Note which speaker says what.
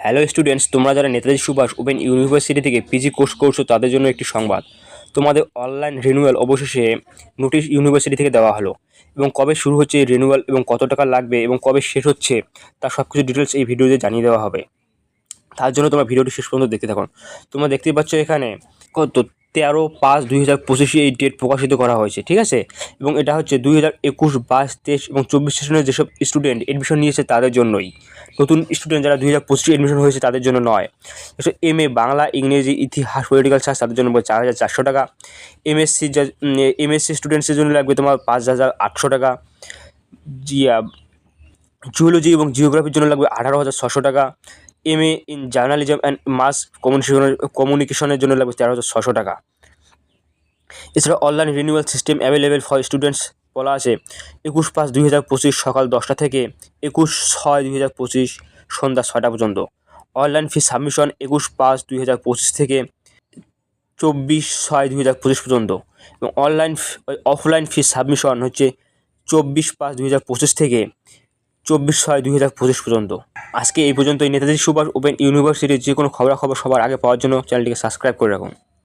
Speaker 1: Hello students, তোমরা যারা Netaji Subhash open university থেকে পিজি কোর্স করছো তাদের জন্য একটি সংবাদ। তোমাদের অনলাইন রিনিউয়াল অবশেষে নোটিশ ইউনিভার্সিটি থেকে দেওয়া হলো, এবং কবে শুরু হচ্ছে এই রিনিউয়াল এবং কত টাকা লাগবে এবং কবে শেষ হচ্ছে তার সব কিছু ডিটেলস এই ভিডিওতে জানিয়ে দেওয়া হবে। তার জন্য তোমরা ভিডিওটি শেষ পর্যন্ত দেখতে থাকুন। তোমরা দেখতেই পাচ্ছ এখানে কত 13/5/2025 এই ডেট প্রকাশিত করা হয়েছে, ঠিক আছে। এবং এটা হচ্ছে 2021, 22, 23 এবং 24 সেশনের যেসব স্টুডেন্ট এডমিশন নিয়েছে তাদের জন্যই। নতুন স্টুডেন্ট যারা 2025 এডমিশন হয়েছে তাদের জন্য নয়। MA বাংলা, ইংরেজি, ইতিহাস, পলিটিক্যাল সায়েন্স তাদের জন্য 4,400 টাকা। MSc স্টুডেন্টসের জন্য লাগবে তোমার 5,800 টাকা। জুওলজি এবং জিওগ্রাফির জন্য লাগবে 18,600 টাকা। MA in journalism and mass কমিউনিকেশনের জন্য লাগবে 13,600 টাকা। এছাড়া online renewal system available for students বলা আছে 21/5/2025 সকাল 10টা থেকে 21/6/2025 সন্ধ্যা 6টা পর্যন্ত। অনলাইন ফি সাবমিশন 21/5/2025 থেকে 24/6/2025 পর্যন্ত। এবং অফলাইন ফি সাবমিশন হচ্ছে 24/5/2025 থেকে 24/6/2025 পর্যন্ত। আজকে এই পর্যন্তই। নেতাজি সুভাষ ওপেন ইউনিভার্সিটির যে কোনো খবরাখবর সবার আগে পাওয়ার জন্য চ্যানেলটিকে সাবস্ক্রাইব করে রাখুন।